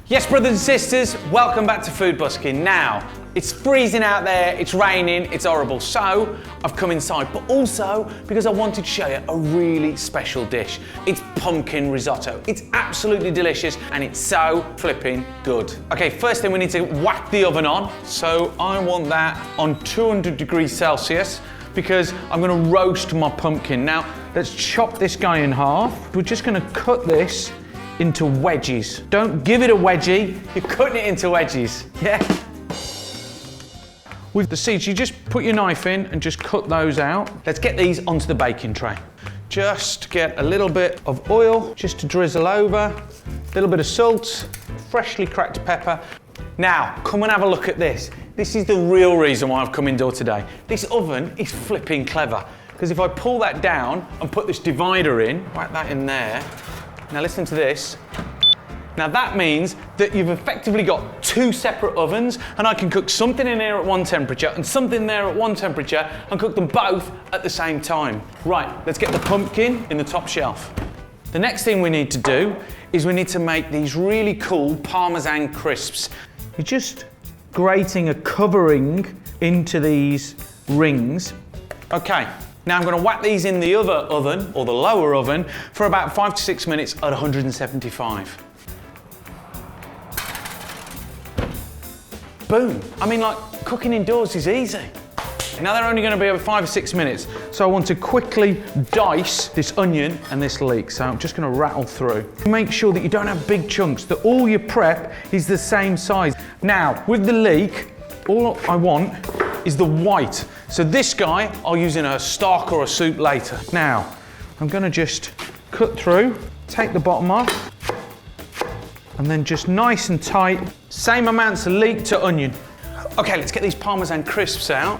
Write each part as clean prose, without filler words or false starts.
Yes, brothers and sisters, welcome back to Food Busking. Now, it's freezing out there, it's raining, it's horrible, so I've come inside, but also because I wanted to show you a really special dish. It's pumpkin risotto. It's absolutely delicious and it's so flipping good. Okay, first thing we need to whack the oven on. So I want that on 200 degrees Celsius because I'm gonna roast my pumpkin. Now, let's chop this guy in half. We're just gonna cut this into wedges. Don't give it a wedgie, you're cutting it into wedges, yeah? With the seeds, you just put your knife in and just cut those out. Let's get these onto the baking tray. Just get a little bit of oil, just to drizzle over, a little bit of salt, freshly cracked pepper. Now, come and have a look at this. This is the real reason why I've come indoor today. This oven is flipping clever, because if I pull that down and put this divider in, whack that in there. Now listen to this. Now that means that you've effectively got two separate ovens and I can cook something in here at one temperature and something there at one temperature and cook them both at the same time. Right, let's get the pumpkin in the top shelf. The next thing we need to do is we need to make these really cool Parmesan crisps. You're just grating a covering into these rings. Okay. Now I'm going to whack these in the other oven, or the lower oven, for about 5 to 6 minutes at 175. Boom. I mean, like, cooking indoors is easy. Now they're only going to be over 5 or 6 minutes, so I want to quickly dice this onion and this leek, so I'm just going to rattle through. Make sure that you don't have big chunks, that all your prep is the same size. Now, with the leek, all I want is the white. So this guy, I'll use in a stock or a soup later. Now, I'm gonna just cut through, take the bottom off, and then just nice and tight, same amounts of leek to onion. Okay, let's get these Parmesan crisps out.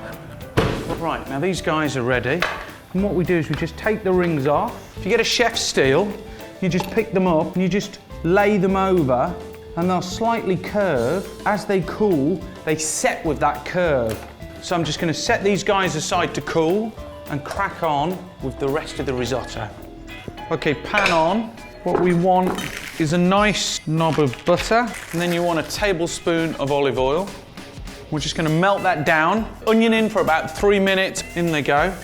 Right, now these guys are ready. And what we do is we just take the rings off. If you get a chef's steel, you just pick them up and you just lay them over and they'll slightly curve. As they cool, they set with that curve. So I'm just going to set these guys aside to cool and crack on with the rest of the risotto. Okay, pan on. What we want is a nice knob of butter, and then you want a tablespoon of olive oil. We're just going to melt that down. Onion in for about 3 minutes, in they go.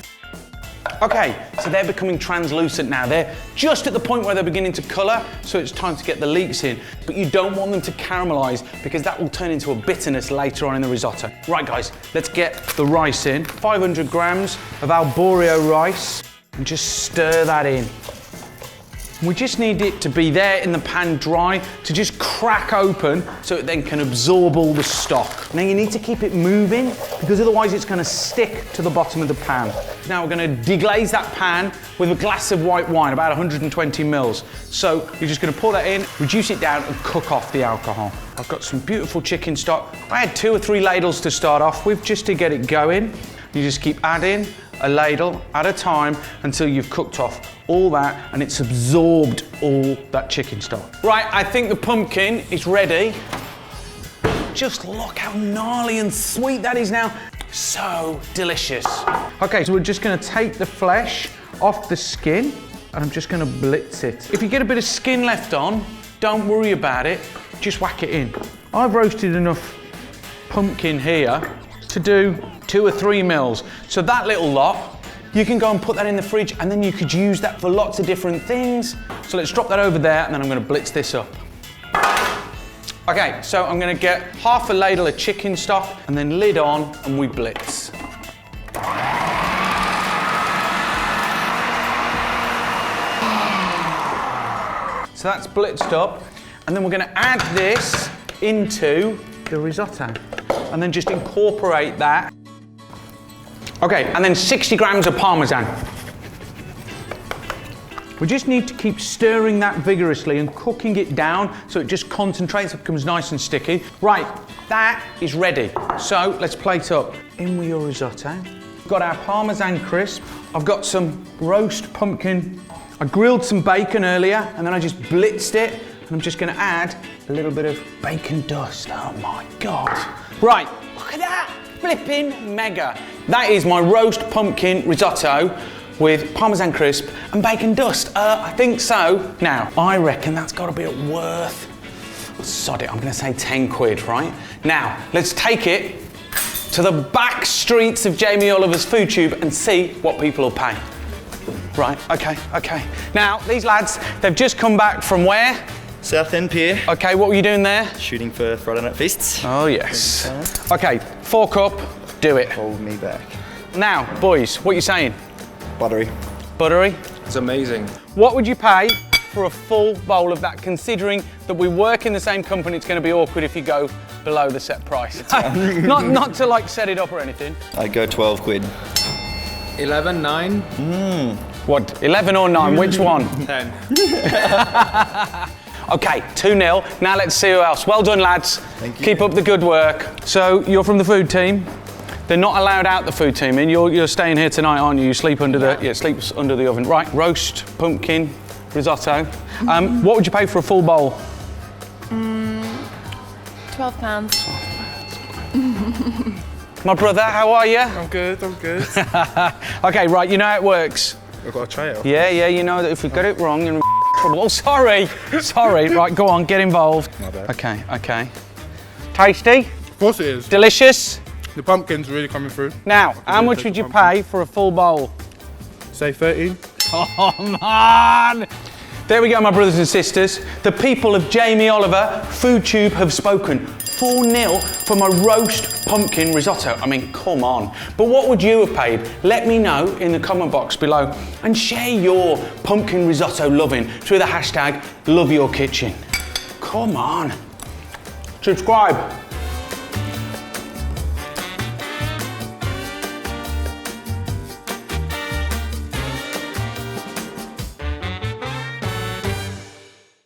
Okay, so they're becoming translucent now. They're just at the point where they're beginning to colour, so it's time to get the leeks in. But you don't want them to caramelise because that will turn into a bitterness later on in the risotto. Right guys, let's get the rice in. 500 grams of arborio rice and just stir that in. We just need it to be there in the pan dry, to just crack open so it then can absorb all the stock. Now you need to keep it moving because otherwise it's going to stick to the bottom of the pan. Now we're going to deglaze that pan with a glass of white wine, about 120 mils. So you're just going to pour that in, reduce it down and cook off the alcohol. I've got some beautiful chicken stock. I had 2 or 3 ladles to start off with just to get it going. You just keep adding a ladle at a time until you've cooked off all that and it's absorbed all that chicken stock. Right, I think the pumpkin is ready. Just look how gnarly and sweet that is now. So delicious. Okay, so we're just gonna take the flesh off the skin and I'm just gonna blitz it. If you get a bit of skin left on, don't worry about it, just whack it in. I've roasted enough pumpkin here to do 2 or 3 mils. So that little lot, you can go and put that in the fridge and then you could use that for lots of different things. So let's drop that over there and then I'm gonna blitz this up. Okay, so I'm gonna get half a ladle of chicken stock and then lid on and we blitz. So that's blitzed up and then we're gonna add this into the risotto and then just incorporate that. Okay, and then 60 grams of Parmesan. We just need to keep stirring that vigorously and cooking it down so it just concentrates, it becomes nice and sticky. Right, that is ready. So let's plate up. In with your risotto. We've got our Parmesan crisp. I've got some roast pumpkin. I grilled some bacon earlier and then I just blitzed it and I'm just gonna add a little bit of bacon dust. Oh my God. Right, look at that, flipping mega. That is my roast pumpkin risotto with Parmesan crisp and bacon dust. I think so. Now, I reckon that's gotta be worth sod it, I'm gonna say 10 quid, right? Now, let's take it to the back streets of Jamie Oliver's food tube and see what people will pay. Right, okay. Now, these lads, they've just come back from where? South End Pier. Okay, what were you doing there? Shooting for Friday Night Feasts. Oh, yes. Okay, fork up, do it. Hold me back. Now, boys, what are you saying? Buttery. Buttery? It's amazing. What would you pay for a full bowl of that, considering that we work in the same company? It's going to be awkward if you go below the set price. not to like set it up or anything. I'd go 12 quid. 11, 9? What, 11 or 9, which one? 10. Okay, 2-0. Now let's see who else. Well done, lads. Thank you. Keep up the good work. So you're from the food team. They're not allowed out the food team, and you're staying here tonight, aren't you? You sleep under the sleeps under the oven. Right, roast, pumpkin, risotto. What would you pay for a full bowl? £12. My brother, how are you? I'm good. Okay, right, you know how it works. I've got a tray out. Yeah, you know that if we got it wrong, you're in trouble. Oh, sorry. Right, go on, get involved. My bad. Okay. Tasty? Of course it is. Delicious? The pumpkin's really coming through. Now, how much would you pay for a full bowl? Say 13. Come on! There we go, my brothers and sisters. The people of Jamie Oliver Food Tube have spoken. 4-0 for my roast pumpkin risotto. I mean, come on. But what would you have paid? Let me know in the comment box below and share your pumpkin risotto loving through the hashtag #LoveYourKitchen. Come on. Subscribe.